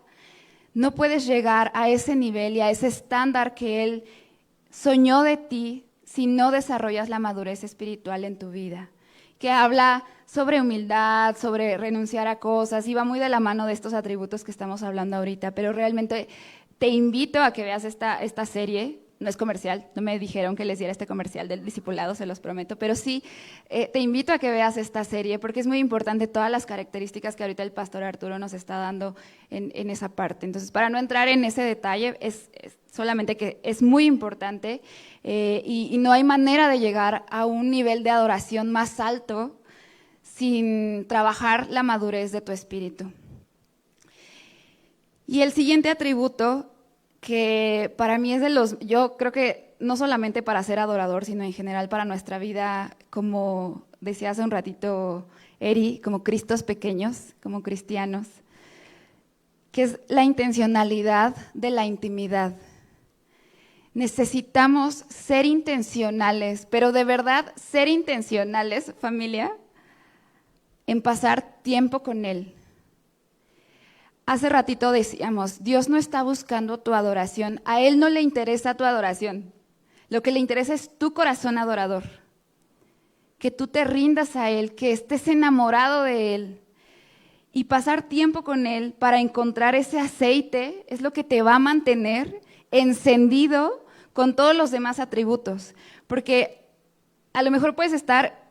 no puedes llegar a ese nivel y a ese estándar que Él soñó de ti si no desarrollas la madurez espiritual en tu vida, que habla sobre humildad, sobre renunciar a cosas, y va muy de la mano de estos atributos que estamos hablando ahorita, pero realmente te invito a que veas esta serie. No es comercial, no me dijeron que les diera este comercial del discipulado, se los prometo, pero sí te invito a que veas esta serie porque es muy importante todas las características que ahorita el pastor Arturo nos está dando en esa parte. Entonces, para no entrar en ese detalle, es solamente que es muy importante y no hay manera de llegar a un nivel de adoración más alto sin trabajar la madurez de tu espíritu. Y el siguiente atributo, que para mí es yo creo que no solamente para ser adorador, sino en general para nuestra vida, como decía hace un ratito Eri, como Cristos pequeños, como cristianos, que es la intencionalidad de la intimidad. Necesitamos ser intencionales, pero de verdad ser intencionales, familia, en pasar tiempo con Él. Hace ratito decíamos, Dios no está buscando tu adoración, a Él no le interesa tu adoración, lo que le interesa es tu corazón adorador, que tú te rindas a Él, que estés enamorado de Él y pasar tiempo con Él para encontrar ese aceite es lo que te va a mantener encendido con todos los demás atributos, porque a lo mejor puedes estar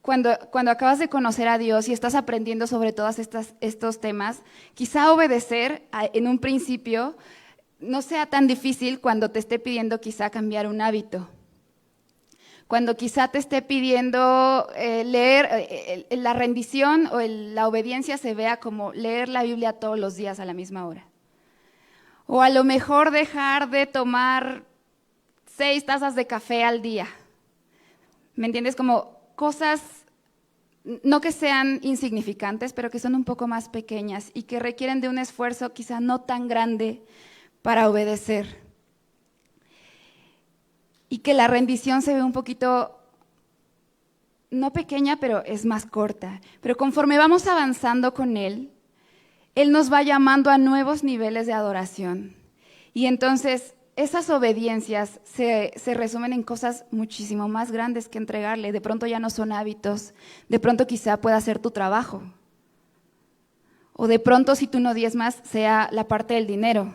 cuando acabas de conocer a Dios y estás aprendiendo sobre todos estos temas, quizá obedecer en un principio no sea tan difícil cuando te esté pidiendo quizá cambiar un hábito. Cuando quizá te esté pidiendo leer, la rendición o la obediencia se vea como leer la Biblia todos los días a la misma hora. O a lo mejor dejar de tomar 6 tazas de café al día. ¿Me entiendes? Como cosas, no que sean insignificantes, pero que son un poco más pequeñas y que requieren de un esfuerzo quizá no tan grande para obedecer. Y que la rendición se ve un poquito, no pequeña, pero es más corta. Pero conforme vamos avanzando con Él, Él nos va llamando a nuevos niveles de adoración. Y entonces esas obediencias se resumen en cosas muchísimo más grandes que entregarle. De pronto ya no son hábitos, de pronto quizá pueda ser tu trabajo. O de pronto si tú no diezmas sea la parte del dinero.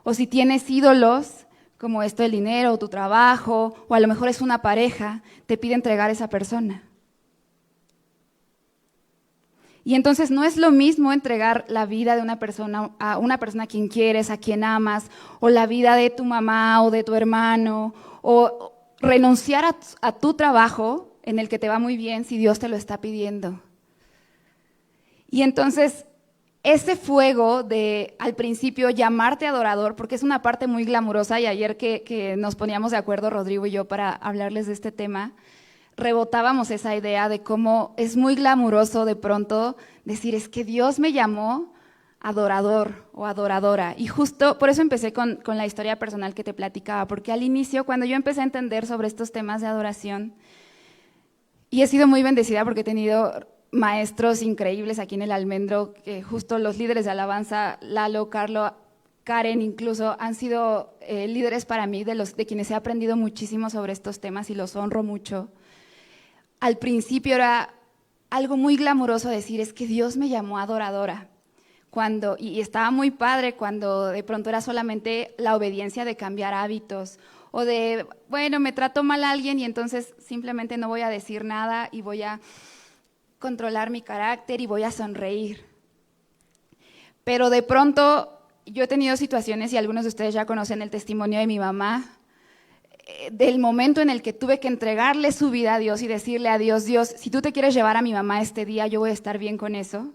O si tienes ídolos como esto del dinero o tu trabajo, o a lo mejor es una pareja, te pide entregar a esa persona. Y entonces no es lo mismo entregar la vida de una persona a una persona a quien quieres, a quien amas, o la vida de tu mamá o de tu hermano, o renunciar a tu trabajo en el que te va muy bien si Dios te lo está pidiendo. Y entonces ese fuego de al principio llamarte adorador, porque es una parte muy glamurosa, y ayer que nos poníamos de acuerdo Rodrigo y yo para hablarles de este tema, rebotábamos esa idea de cómo es muy glamuroso de pronto decir, es que Dios me llamó adorador o adoradora. Y justo por eso empecé con la historia personal que te platicaba, porque al inicio, cuando yo empecé a entender sobre estos temas de adoración, y he sido muy bendecida porque he tenido maestros increíbles aquí en el Almendro, que justo los líderes de alabanza, Lalo, Carlo, Karen incluso, han sido líderes para mí, de quienes he aprendido muchísimo sobre estos temas y los honro mucho. Al principio era algo muy glamuroso decir, es que Dios me llamó adoradora. Y estaba muy padre cuando de pronto era solamente la obediencia de cambiar hábitos o de, bueno, me trató mal a alguien y entonces simplemente no voy a decir nada y voy a controlar mi carácter y voy a sonreír. Pero de pronto yo he tenido situaciones, y algunos de ustedes ya conocen el testimonio de mi mamá, del momento en el que tuve que entregarle su vida a Dios y decirle a Dios, Dios, si tú te quieres llevar a mi mamá este día, yo voy a estar bien con eso.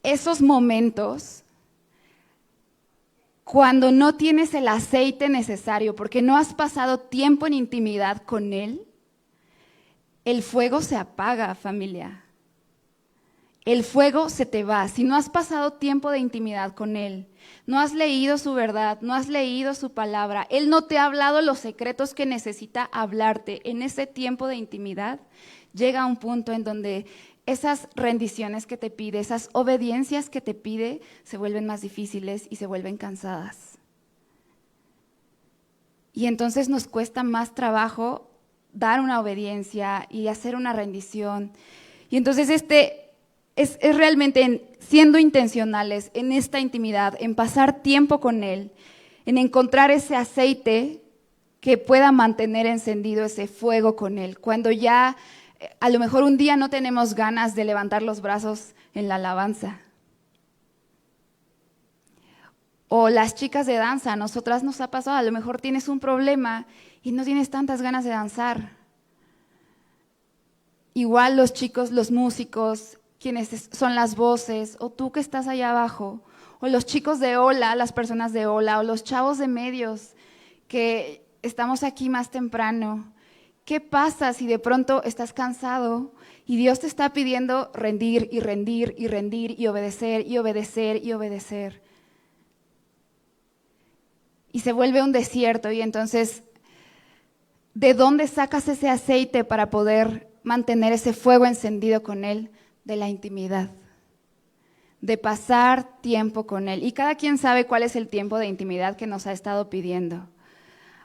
Esos momentos, cuando no tienes el aceite necesario, porque no has pasado tiempo en intimidad con Él, el fuego se apaga, familia. El fuego se te va. Si no has pasado tiempo de intimidad con Él, no has leído su verdad, no has leído su palabra, Él no te ha hablado los secretos que necesita hablarte, en ese tiempo de intimidad, llega un punto en donde esas rendiciones que te pide, esas obediencias que te pide, se vuelven más difíciles y se vuelven cansadas. Y entonces nos cuesta más trabajo dar una obediencia y hacer una rendición. Y entonces es realmente siendo intencionales en esta intimidad, en pasar tiempo con Él, en encontrar ese aceite que pueda mantener encendido ese fuego con Él. Cuando ya a lo mejor un día no tenemos ganas de levantar los brazos en la alabanza. O las chicas de danza, a nosotras nos ha pasado, a lo mejor tienes un problema y no tienes tantas ganas de danzar. Igual los chicos, los músicos, quienes son las voces, o tú que estás allá abajo, O los chicos de Hola, las personas de Hola, o los chavos de medios que estamos aquí más temprano. ¿Qué pasa si de pronto estás cansado y Dios te está pidiendo rendir y rendir y rendir y obedecer y obedecer y obedecer? Y se vuelve un desierto y entonces, ¿de dónde sacas ese aceite para poder mantener ese fuego encendido con Él? De la intimidad, de pasar tiempo con Él. Y cada quien sabe cuál es el tiempo de intimidad que nos ha estado pidiendo.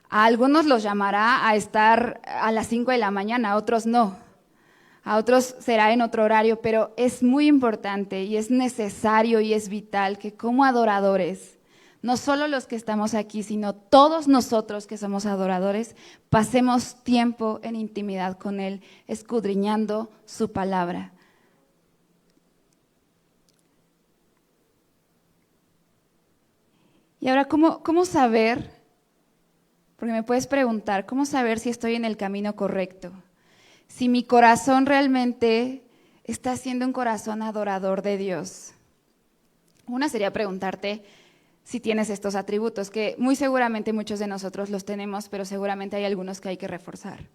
A algunos los llamará a estar a las 5 de la mañana, a otros no. A otros será en otro horario, pero es muy importante y es necesario y es vital que como adoradores, no solo los que estamos aquí, sino todos nosotros que somos adoradores, pasemos tiempo en intimidad con Él, escudriñando su palabra. Y ahora, ¿cómo saber? Porque me puedes preguntar, ¿cómo saber si estoy en el camino correcto? Si mi corazón realmente está siendo un corazón adorador de Dios. Una sería preguntarte si tienes estos atributos, que muy seguramente muchos de nosotros los tenemos, pero seguramente hay algunos que hay que reforzar,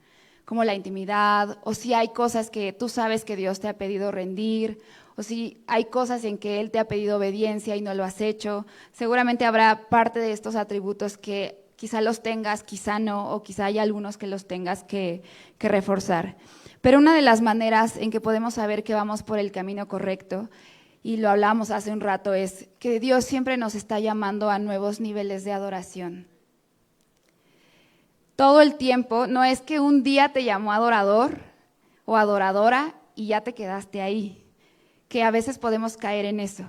como la intimidad, o si hay cosas que tú sabes que Dios te ha pedido rendir, o si hay cosas en que Él te ha pedido obediencia y no lo has hecho. Seguramente habrá parte de estos atributos que quizá los tengas, quizá no, o quizá hay algunos que los tengas que reforzar. Pero una de las maneras en que podemos saber que vamos por el camino correcto, y lo hablábamos hace un rato, es que Dios siempre nos está llamando a nuevos niveles de adoración. Todo el tiempo, no es que un día te llamó adorador o adoradora y ya te quedaste ahí, que a veces podemos caer en eso.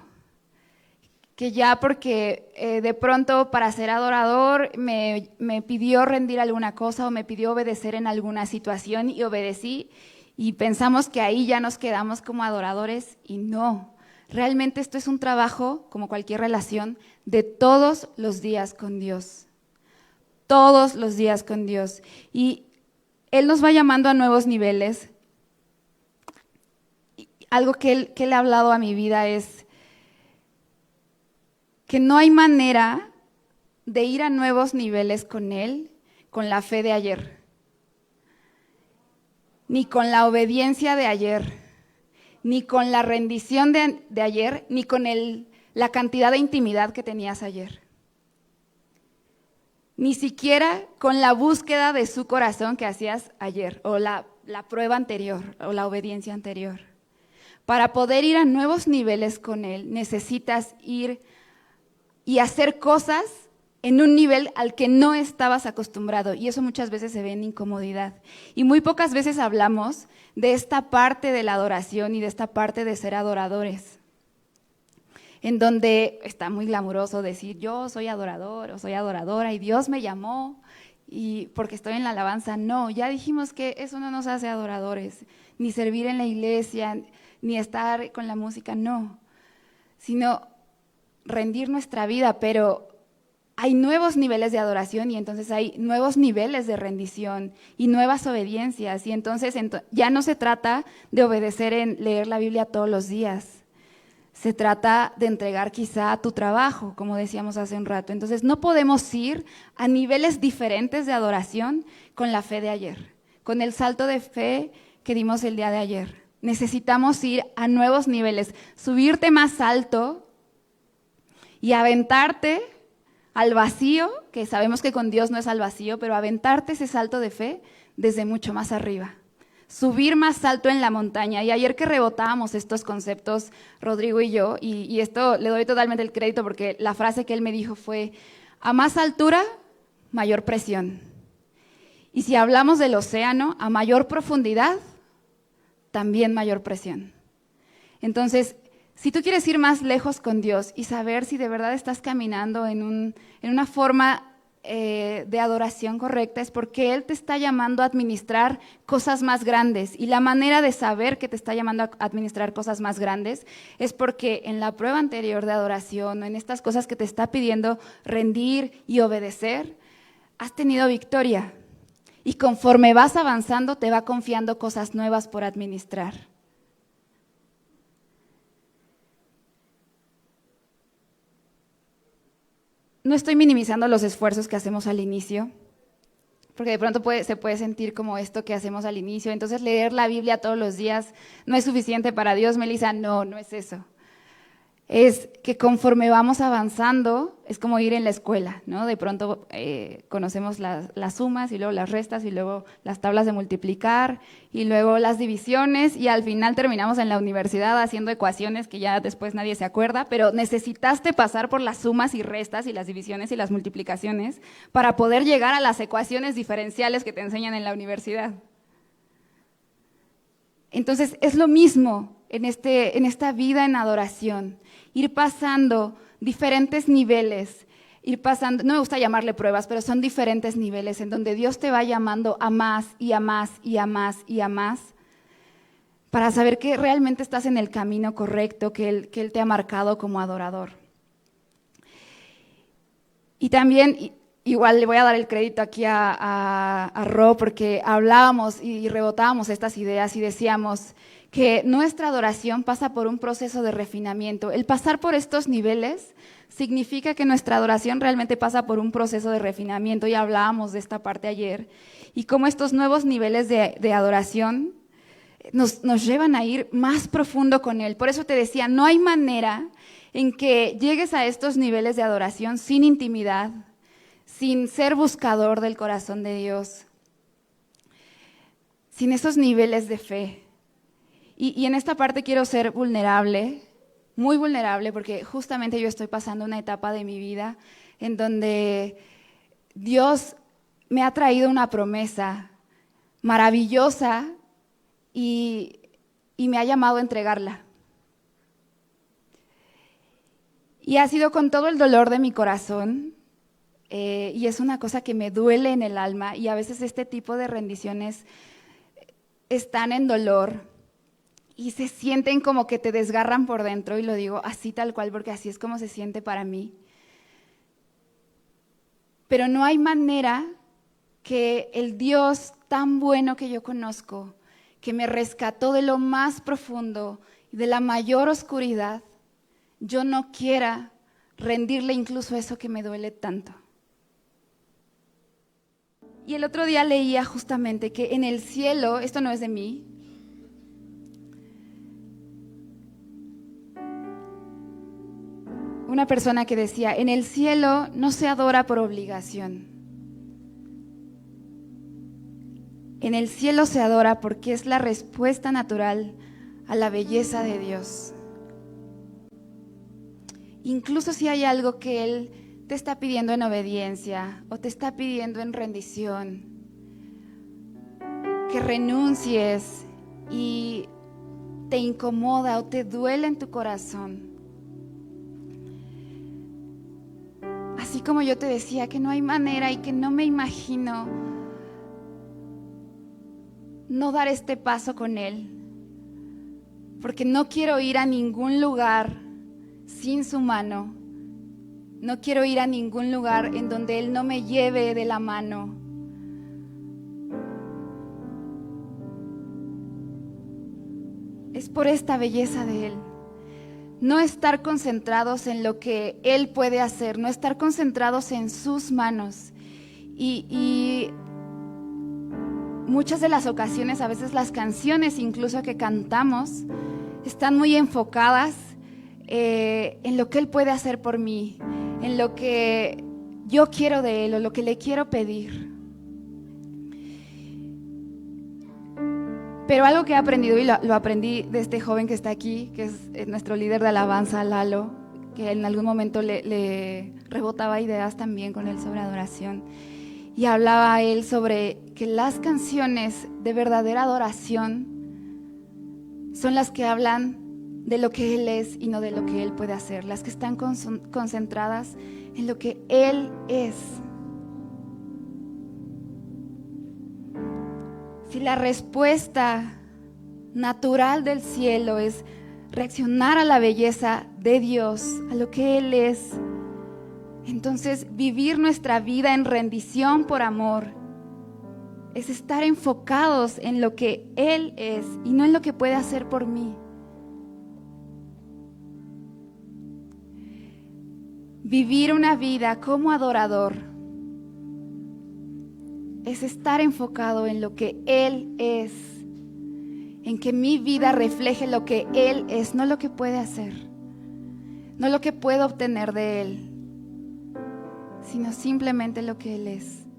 Que ya porque de pronto para ser adorador me pidió rendir alguna cosa o me pidió obedecer en alguna situación y obedecí y pensamos que ahí ya nos quedamos como adoradores y no. Realmente esto es un trabajo, como cualquier relación, de todos los días con Dios. Todos los días con Dios. Y Él nos va llamando a nuevos niveles. Y algo que Él ha hablado a mi vida es que no hay manera de ir a nuevos niveles con Él con la fe de ayer, ni con la obediencia de ayer, ni con la rendición de ayer, ni con la cantidad de intimidad que tenías ayer. Ni siquiera con la búsqueda de su corazón que hacías ayer, o la prueba anterior, o la obediencia anterior. Para poder ir a nuevos niveles con Él, necesitas ir y hacer cosas en un nivel al que no estabas acostumbrado, y eso muchas veces se ve en incomodidad. Y muy pocas veces hablamos de esta parte de la adoración y de esta parte de ser adoradores, en donde está muy glamuroso decir yo soy adorador o soy adoradora y Dios me llamó y porque estoy en la alabanza. No, ya dijimos que eso no nos hace adoradores, ni servir en la iglesia, ni estar con la música, no, sino rendir nuestra vida, pero hay nuevos niveles de adoración y entonces hay nuevos niveles de rendición y nuevas obediencias, y entonces ya no se trata de obedecer en leer la Biblia todos los días, se trata de entregar quizá tu trabajo, como decíamos hace un rato. Entonces no podemos ir a niveles diferentes de adoración con la fe de ayer, con el salto de fe que dimos el día de ayer. Necesitamos ir a nuevos niveles, subirte más alto y aventarte al vacío, que sabemos que con Dios no es al vacío, pero aventarte ese salto de fe desde mucho más arriba. Subir más alto en la montaña. Y ayer que rebotábamos estos conceptos, Rodrigo y yo, y esto le doy totalmente el crédito porque la frase que él me dijo fue, a más altura, mayor presión. Y si hablamos del océano, a mayor profundidad, también mayor presión. Entonces, si tú quieres ir más lejos con Dios y saber si de verdad estás caminando en una forma de adoración correcta, es porque Él te está llamando a administrar cosas más grandes. Y la manera de saber que te está llamando a administrar cosas más grandes es porque en la prueba anterior de adoración o en estas cosas que te está pidiendo rendir y obedecer, has tenido victoria. Y conforme vas avanzando, te va confiando cosas nuevas por administrar. no estoy minimizando los esfuerzos que hacemos al inicio, porque de pronto se puede sentir como esto que hacemos al inicio. Entonces, leer la Biblia todos los días no es suficiente para Dios, Melissa. No, no es eso. Es que conforme vamos avanzando, es como ir en la escuela, ¿no? De pronto conocemos las sumas y luego las restas y luego las tablas de multiplicar y luego las divisiones y al final terminamos en la universidad haciendo ecuaciones que ya después nadie se acuerda, pero necesitaste pasar por las sumas y restas y las divisiones y las multiplicaciones para poder llegar a las ecuaciones diferenciales que te enseñan en la universidad. Entonces, es lo mismo en esta vida en adoración. Ir pasando diferentes niveles, ir pasando, no me gusta llamarle pruebas, pero son diferentes niveles en donde Dios te va llamando a más y a más y a más y a más para saber que realmente estás en el camino correcto, que Él te ha marcado como adorador. Y también, igual le voy a dar el crédito aquí a Ro, porque hablábamos y rebotábamos estas ideas y decíamos que nuestra adoración pasa por un proceso de refinamiento. El pasar por estos niveles significa que nuestra adoración realmente pasa por un proceso de refinamiento. Ya hablábamos de esta parte ayer. Y cómo estos nuevos niveles de adoración nos llevan a ir más profundo con Él. Por eso te decía, no hay manera en que llegues a estos niveles de adoración sin intimidad, sin ser buscador del corazón de Dios, sin esos niveles de fe. Y en esta parte quiero ser vulnerable, muy vulnerable, porque justamente yo estoy pasando una etapa de mi vida en donde Dios me ha traído una promesa maravillosa y me ha llamado a entregarla. Y ha sido con todo el dolor de mi corazón, y es una cosa que me duele en el alma, y a veces este tipo de rendiciones están en dolor, y se sienten como que te desgarran por dentro, y lo digo así tal cual, porque así es como se siente para mí. Pero no hay manera que el Dios tan bueno que yo conozco, que me rescató de lo más profundo y de la mayor oscuridad, yo no quiera rendirle incluso eso que me duele tanto. Y el otro día leía justamente que en el cielo, esto no es de mí, una persona que decía, en el cielo no se adora por obligación. En el cielo se adora porque es la respuesta natural a la belleza de Dios. Incluso si hay algo que Él te está pidiendo en obediencia o te está pidiendo en rendición, que renuncies y te incomoda o te duele en tu corazón. Así como yo te decía que no hay manera y que no me imagino no dar este paso con Él, porque no quiero ir a ningún lugar sin su mano, no quiero ir a ningún lugar en donde Él no me lleve de la mano. Es por esta belleza de Él. No estar concentrados en lo que Él puede hacer, no estar concentrados en sus manos. Y muchas de las ocasiones, a veces las canciones incluso que cantamos, están muy enfocadas en lo que Él puede hacer por mí, en lo que yo quiero de Él o lo que le quiero pedir. Pero algo que he aprendido, y lo aprendí de este joven que está aquí, que es nuestro líder de alabanza, Lalo, que en algún momento le rebotaba ideas también con él sobre adoración. Y hablaba a él sobre que las canciones de verdadera adoración son las que hablan de lo que Él es y no de lo que Él puede hacer, las que están concentradas en lo que Él es. Si la respuesta natural del cielo es reaccionar a la belleza de Dios, a lo que Él es, entonces vivir nuestra vida en rendición por amor es estar enfocados en lo que Él es y no en lo que puede hacer por mí. Vivir una vida como adorador es estar enfocado en lo que Él es, en que mi vida refleje lo que Él es, no lo que puede hacer, no lo que puedo obtener de Él, sino simplemente lo que Él es.